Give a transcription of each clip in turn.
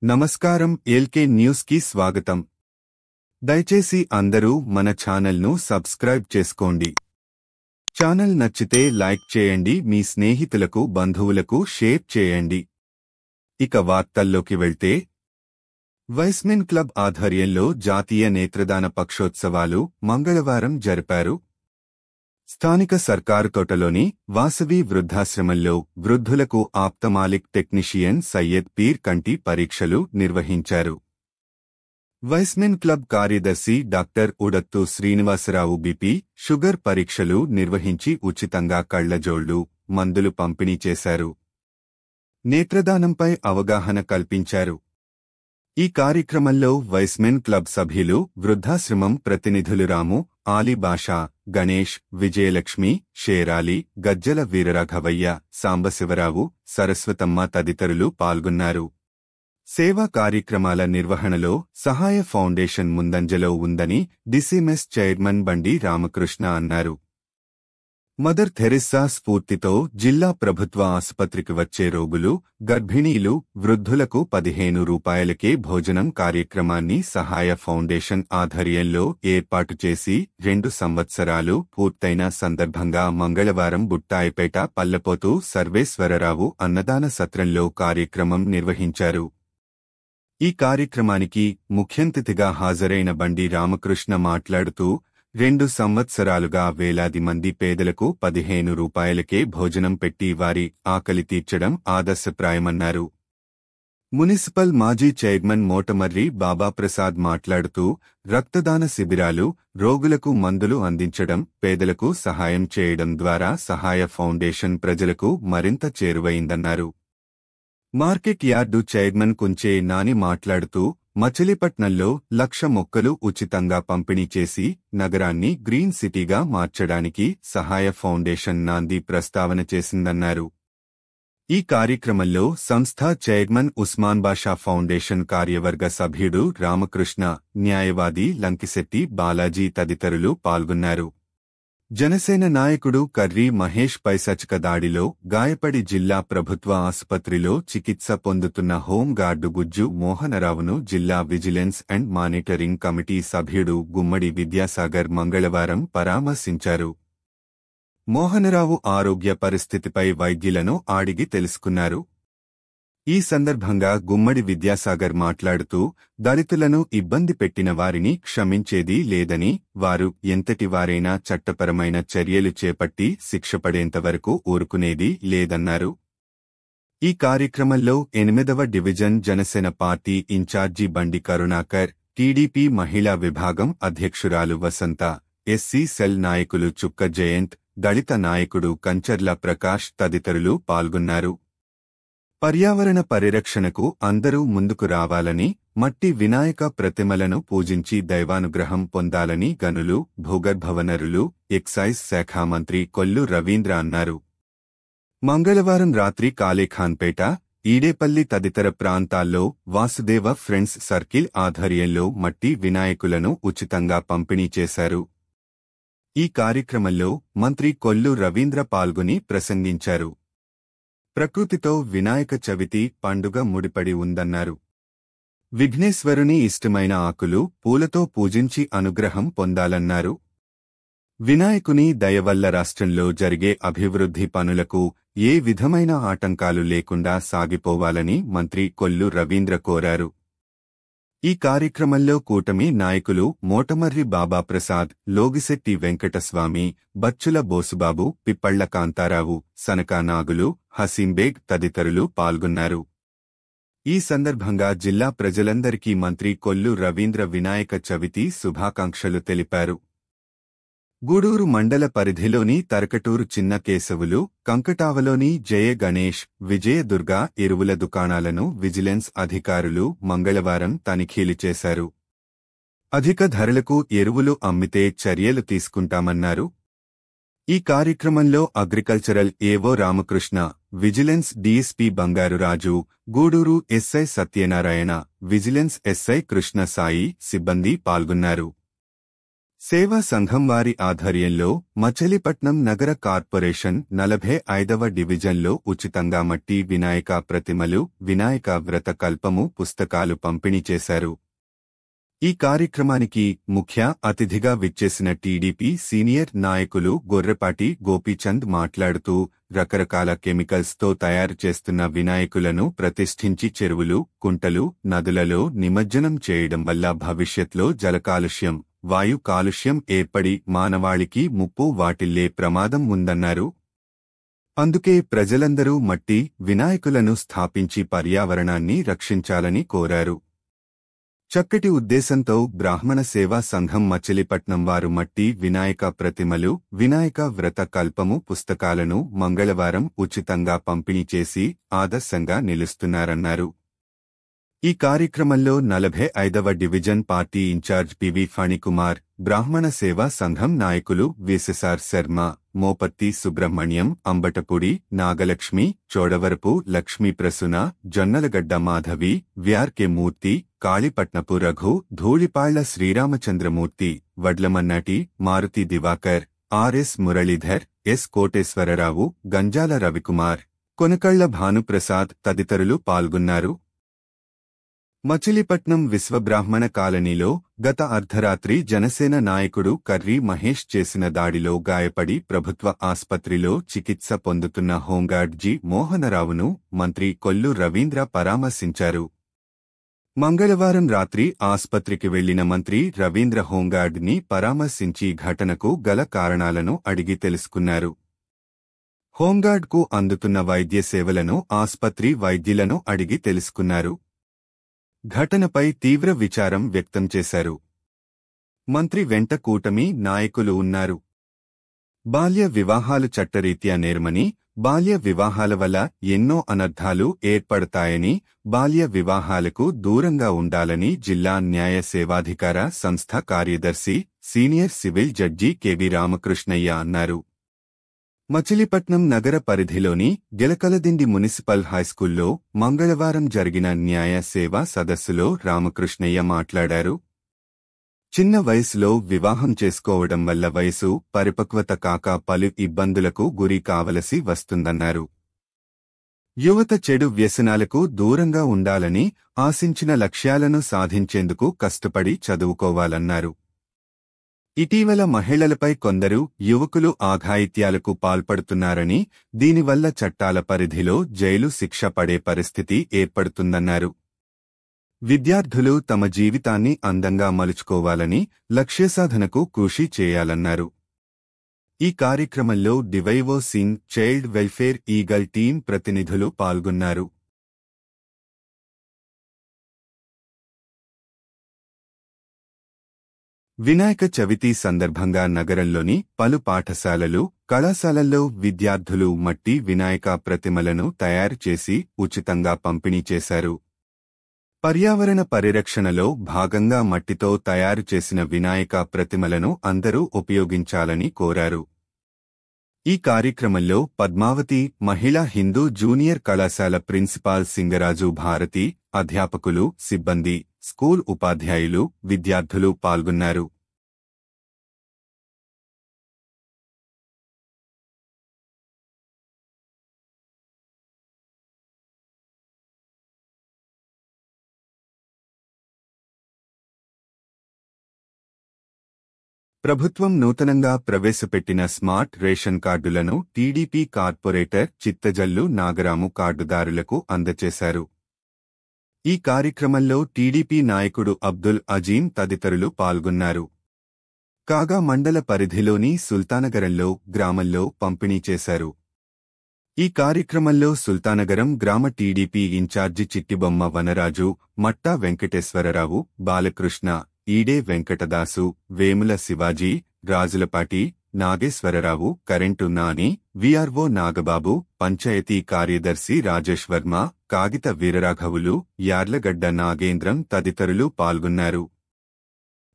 నమస్కారం. LK news కి స్వాగతం. దయచేసి అందరూ మన ఛానల్ను సబ్స్క్రైబ్ చేసుకోండి. ఛానల్ నచ్చితే లైక్ చేయండి, మీ స్నేహితులకు బంధువులకు షేర్ చేయండి. ఇక వార్తల్లోకి వెళ్తే, వైస్మెన్ క్లబ్ ఆధ్వర్యంలో జాతీయ నేత్రదాన పక్షోత్సవాలు మంగళవారం జరిపారు. స్థానిక సర్కారు తోటలోని వాసవి వృద్ధాశ్రమంలో వృద్ధులకు ఆప్థమాలిక్ టెక్నీషియన్ సయ్యద్ పీర్ కంటి పరీక్షలు నిర్వహించారు. వైస్మెన్ క్లబ్ కార్యదర్శి డాక్టర్ ఉడత్తు శ్రీనివాసరావు బీపీ, షుగర్ పరీక్షలు నిర్వహించి ఉచితంగా కళ్లజోళ్లు, మందులు పంపిణీ చేశారు. నేత్రదానంపై అవగాహన కల్పించారు. ఈ కార్యక్రమంలో వైస్మెన్ క్లబ్ సభ్యులు, వృద్ధాశ్రమం ప్రతినిధులు రాము, ఆలి బాషా, గణేష్, విజయలక్ష్మి, షేరాలి, గజ్జల వీరరాఘవయ్య, సాంబశివరావు, సరస్వతమ్మ తదితరులు పాల్గొన్నారు. సేవా కార్యక్రమాల నిర్వహణలో సహాయ ఫౌండేషన్ ముందంజలో ఉందని డిసిఎంఎస్ చైర్మన్ బండి రామకృష్ణ అన్నారు. మదర్ థెరెస్సా స్ఫూర్తితో జిల్లా ప్రభుత్వ ఆసుపత్రికి వచ్చే రోగులు, గర్భిణీలు, వృద్ధులకు 15 రూపాయలకే భోజనం కార్యక్రమాన్ని సహాయ ఫౌండేషన్ ఆధ్వర్యంలో ఏర్పాటు చేసి 2 సంవత్సరాలు పూర్తయిన సందర్భంగా మంగళవారం బుట్టాయిపేట పల్లపోతు సర్వేశ్వరరావు అన్నదాన సత్రంలో కార్యక్రమం నిర్వహించారు. ఈ కార్యక్రమానికి ముఖ్యంతిథిగా హాజరైన బండి రామకృష్ణ మాట్లాడుతూ, 2 సంవత్సరాలుగా వేలాది మంది పేదలకు 15 రూపాయలకే భోజనం పెట్టి వారి ఆకలి తీర్చడం ఆదర్శప్రాయమన్నారు. మున్సిపల్ మాజీ చైర్మన్ మోటమర్రి బాబాప్రసాద్ మాట్లాడుతూ, రక్తదాన శిబిరాలు, రోగులకు మందులు అందించడం, పేదలకు సహాయం చేయడం ద్వారా సహాయ ఫౌండేషన్ ప్రజలకు మరింత చేరువైందన్నారు. Market yard chairman Kunche Nani మాట్లాడుతూ, మచిలీపట్నంలో 1,00,000 మొక్కలు ఉచితంగా పంపిణీ చేసి నగరాన్ని గ్రీన్ సిటీగా మార్చడానికి సహాయ ఫౌండేషన్ నాంది ప్రస్తావన చేసిందన్నారు. ఈ కార్యక్రమంలో సంస్థ చైర్మన్ ఉస్మాన్ బాషా, ఫౌండేషన్ కార్యవర్గ సభ్యుడు రామకృష్ణ, న్యాయవాది లంకిశెట్టి బాలాజీ తదితరులు పాల్గొన్నారు. జనసేన నాయకుడు కర్రీ మహేష్ పైశాచిక దాడిలో గాయపడి జిల్లా ప్రభుత్వ ఆసుపత్రిలో చికిత్స పొందుతున్న హోంగార్డు గుజ్జు మోహనరావును జిల్లా విజిలెన్స్ అండ్ మానిటరింగ్ కమిటీ సభ్యుడు గుమ్మడి విద్యాసాగర్ మంగళవారం పరామర్శించారు. మోహనరావు ఆరోగ్య పరిస్థితిపై వైద్యులను అడిగి తెలుసుకున్నారు. ఈ సందర్భంగా గుమ్మడి విద్యాసాగర్ మాట్లాడుతూ, దళితులను ఇబ్బంది పెట్టిన వారిని క్షమించేది లేదని, వారు ఎంతటివారైనా చట్టపరమైన చర్యలు చేపట్టి శిక్షపడేంతవరకు ఊరుకునేది లేదన్నారు. ఈ కార్యక్రమంలో 8వ డివిజన్ జనసేన పార్టీ ఇన్ఛార్జి బండి కరుణాకర్, టీడీపీ మహిళా విభాగం అధ్యక్షురాలు వసంత, ఎస్సీ సెల్ నాయకులు చుక్క జయంత్, దళిత నాయకుడు కంచర్ల ప్రకాష్ తదితరులు పాల్గొన్నారు. పర్యావరణ పరిరక్షణకు అందరూ ముందుకు రావాలని, మట్టి వినాయక ప్రతిమలను పూజించి దైవానుగ్రహం పొందాలని గనులు, భూగర్భ వనరులు, ఎక్సైజ్ శాఖ మంత్రి కొల్లు రవీంద్ర అన్నారు. మంగళవారం రాత్రి కాళేఖాన్పేట, ఈడేపల్లి తదితర ప్రాంతాల్లో వాసుదేవ ఫ్రెండ్స్ సర్కిల్ ఆధ్వర్యంలో మట్టి వినాయకులను ఉచితంగా పంపిణీ చేశారు. ఈ కార్యక్రమంలో మంత్రి కొల్లు రవీంద్ర పాల్గొని ప్రసంగించారు. ప్రకృతితో వినాయక చవితి పండుగ ముడిపడి ఉందన్నారు. విఘ్నేశ్వరుని ఇష్టమైన ఆకులు, పూలతో పూజించి అనుగ్రహం పొందాలన్నారు. వినాయకుని దయ వల్ల రాష్ట్రంలో జరిగే అభివృద్ధి పనులకు ఏ విధమైన ఆటంకాలు లేకుండా సాగిపోవాలని మంత్రి కొల్లు రవీంద్ర కోరారు. ఈ కార్యక్రమంలో కూటమి నాయకులు మోటమర్రి బాబాప్రసాద్, లోగిశెట్టి వెంకటస్వామి, బచ్చుల బోసుబాబు, పిప్పళ్ల కాంతారావు, సనకా నాగులు, హసీంబేగ్ తదితరులు పాల్గొన్నారు. ఈ సందర్భంగా జిల్లా ప్రజలందరికీ మంత్రి కొల్లు రవీంద్ర వినాయక చవితి శుభాకాంక్షలు తెలిపారు. గూడూరు మండల పరిధిలోని తరకటూరు చిన్న కేశవులు, కంకటావలోని జయ గణేష్, విజయదుర్గ ఎరువుల దుకాణాలను విజిలెన్స్ అధికారులు మంగళవారం తనిఖీలు చేశారు. అధిక ధరలకు ఎరువులు అమ్మితే చర్యలు తీసుకుంటామన్నారు. ఈ కార్యక్రమంలో agricultural AO Ramakrishna, vigilance DSP Bangaruraju, Guduru SI Satyanarayana, vigilance SI Krishna Sai సిబ్బంది పాల్గొన్నారు. సేవా సంఘం వారి ఆధ్వర్యంలో మచిలీపట్నం నగర కార్పొరేషన్ 45వ డివిజన్లో ఉచితంగా మట్టి వినాయక ప్రతిమలు, వినాయక వ్రత కల్పము పుస్తకాలు పంపిణీ చేశారు. ఈ కార్యక్రమానికి ముఖ్య అతిథిగా విచ్చేసిన టీడీపీ సీనియర్ నాయకులు గొర్రెపాటి గోపీచంద్ మాట్లాడుతూ రకరకాల కెమికల్స్తో తయారు చేస్తున్న వినాయకులను ప్రతిష్ఠించి చెరువులు, కుంటలు, నదులలో నిమజ్జనం చేయడం వల్ల భవిష్యత్లో జల కాలుష్యం, వాయు కాలుష్యం ఏర్పడి మానవాళికి ముప్పు వాటిల్లే ప్రమాదం ఉందన్నారు. అందుకే ప్రజలందరూ మట్టి వినాయకులను స్థాపించి పర్యావరణాన్ని రక్షించాలని కోరారు. చక్కటి ఉద్దేశంతో బ్రాహ్మణ సేవా సంఘం మచిలీపట్నం వారు మట్టి వినాయక ప్రతిమలు, వినాయక వ్రత కల్పము పుస్తకాలను మంగళవారం ఉచితంగా పంపిణీ చేసి ఆదర్శంగా నిలుస్తున్నారన్నారు. ఈ కార్యక్రమంలో 45వ division party incharge PV Phanikumar, Brahmana Seva Sangham నాయకులు VSR Sharma, Mopatti Subrahmanyam, Ambatapudi Nagalakshmi, Chodavarapu Lakshmi Prasuna, Jonnalagadda Madhavi, Vyarke Murthy, Kalipatnapu Raghu, Dhulipalla Sriramachandramurthy, Vadlamannati Maruti Divakar, RS Muralidhar, S Koteswararao, Ganjala Ravikumar, Konakalla Bhanuprasad తదితరులు పాల్గొన్నారు. మచిలీపట్నం విశ్వబ్రాహ్మణ కాలనీలో గత అర్ధరాత్రి జనసేన నాయకుడు కర్రీ మహేష్ చేసిన దాడిలో గాయపడి ప్రభుత్వ ఆస్పత్రిలో చికిత్స పొందుతున్న హోంగార్డ్ జి మోహనరావును మంత్రి కొల్లు రవీంద్ర పరామర్శించారు. మంగళవారం రాత్రి ఆస్పత్రికి వెళ్లిన మంత్రి రవీంద్ర హోంగార్డ్ ని పరామర్శించి ఘటనకు గల కారణాలను అడిగి తెలుసుకున్నారు. హోంగార్డ్ కు అందుతున్న వైద్య సేవలను ఆస్పత్రి వైద్యులను అడిగి తెలుసుకున్నారు. ఘటనపై తీవ్ర విచారం వ్యక్తం చేశారు. మంత్రి వెంట కూటమి నాయకులు ఉన్నారు. బాల్య వివాహాలు చట్టరీత్యా నేరమని, బాల్య వివాహాల వల్ల ఎన్నో అనర్థాలు ఏర్పడతాయని, బాల్య వివాహాలకు దూరంగా ఉండాలని జిల్లా న్యాయ సేవాధికార సంస్థ కార్యదర్శి, senior civil judge K V Ramakrishnaiah అన్నారు. మచిలీపట్నం నగర పరిధిలోని గెలకలదిండి మున్సిపల్ హైస్కూల్లో మంగళవారం జరిగిన న్యాయ సేవా సదస్సులో రామకృష్ణయ్య మాట్లాడారు. చిన్న వయసులో వివాహం చేసుకోవడం వల్ల వయసు పరిపక్వత కాక పలు ఇబ్బందులకు గురి కావలసి వస్తుందన్నారు. యువత చెడు వ్యసనాలకు దూరంగా ఉండాలని, ఆశించిన లక్ష్యాలను సాధించేందుకు కష్టపడి చదువుకోవాలన్నారు. ఇటీవల మహిళలపై కొందరు యువకులు ఆఘాయిత్యాలకు పాల్పడుతున్నారని, దీనివల్ల చట్టాల పరిధిలో జైలు శిక్ష పడే పరిస్థితి ఏర్పడుతుందన్నారు. విద్యార్థులు తమ జీవితాన్ని అందంగా మలుచుకోవాలని, లక్ష్యసాధనకు కృషి చేయాలన్నారు. ఈ కార్యక్రమంలో DYO Singh, child welfare eagle team ప్రతినిధులు పాల్గొన్నారు. వినాయక చవితి సందర్భంగా నగరంలోని పలు పాఠశాలలు, కళాశాలల్లో విద్యార్థులు మట్టి వినాయక ప్రతిమలను తయారు చేసి ఉచితంగా పంపిణీ చేశారు. పర్యావరణ పరిరక్షణలో భాగంగా మట్టితో తయారు చేసిన వినాయక ప్రతిమలను అందరూ ఉపయోగించాలని కోరారు. ఈ కార్యక్రమంలో పద్మావతి మహిళా హిందూ జూనియర్ కళాశాల ప్రిన్సిపాల్ సింగరాజు భారతి, అధ్యాపకులు, సిబ్బంది, స్కూల్ ఉపాధ్యాయులు, విద్యార్థులు పాల్గొన్నారు. ప్రభుత్వం నూతనంగా ప్రవేశపెట్టిన స్మార్ట్ రేషన్ కార్డులను టీడీపీ కార్పొరేటర్ చిత్తజల్లు నాగరాము కార్డుదారులకు అందజేశారు. ఈ కార్యక్రమంలో టీడీపీ నాయకుడు అబ్దుల్ అజీం తదితరులు పాల్గొన్నారు. కాగా మండల పరిధిలోని సుల్తానగరంలో గ్రామంలో పంపిణీ చేశారు. ఈ కార్యక్రమంలో సుల్తానగరం గ్రామ టీడీపీ ఇన్ఛార్జి చిట్టిబొమ్మ వనరాజు, మట్టా వెంకటేశ్వరరావు, బాలకృష్ణ, ఈడే వెంకటదాసు, వేముల శివాజీ, రాజులపాటి నాగేశ్వరరావు, కరెంటు నాని, వీఆర్ఓ నాగబాబు, పంచాయతీ కార్యదర్శి రాజేశ్వర్మ, కాగిత వీరరాఘవులు, యార్లగడ్డ నాగేంద్రం తదితరులు పాల్గొన్నారు.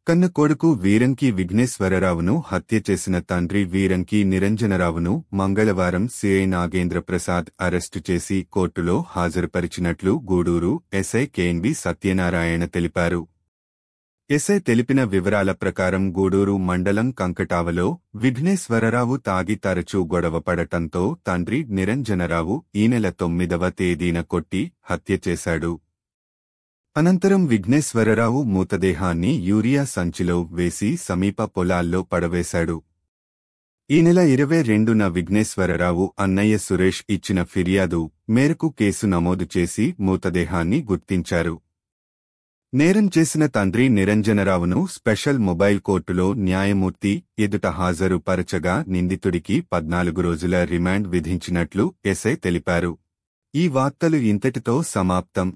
కన్న కొడుకు వీరంకి విఘ్నేశ్వరరావును హత్య చేసిన తండ్రి వీరంకి నిరంజనరావును మంగళవారం సిఐ నాగేంద్ర ప్రసాద్ అరెస్టు చేసి కోర్టులో హాజరుపరిచినట్లు గూడూరు ఎస్ఐ కేఎన్వి సత్యనారాయణ తెలిపారు. ఎస్ఐ తెలిపిన వివరాల ప్రకారం గూడూరు మండలం కంకటావలో విఘ్నేశ్వరరావు తాగి తరచూ గొడవపడటంతో తండ్రి నిరంజనరావు ఈ నెల 9వ తేదీన కొట్టి హత్య చేశాడు. అనంతరం విఘ్నేశ్వరరావు మృతదేహాన్ని యూరియా సంచిలో వేసి సమీప పొలాల్లో పడవేశాడు. ఈ నెల 22న విఘ్నేశ్వరరావు అన్నయ్య సురేష్ ఇచ్చిన ఫిర్యాదు మేరకు కేసు నమోదు చేసి మృతదేహాన్ని గుర్తించారు. నేరం చేసిన తండ్రి నిరంజనరావును స్పెషల్ మొబైల్ కోర్టులో న్యాయమూర్తి ఎదుట హాజరు పరచగా నిందితుడికి 14 రోజుల రిమాండ్ విధించినట్లు ఎస్ఐ తెలిపారు. ఈ వార్తలు ఇంతటితో సమాప్తం.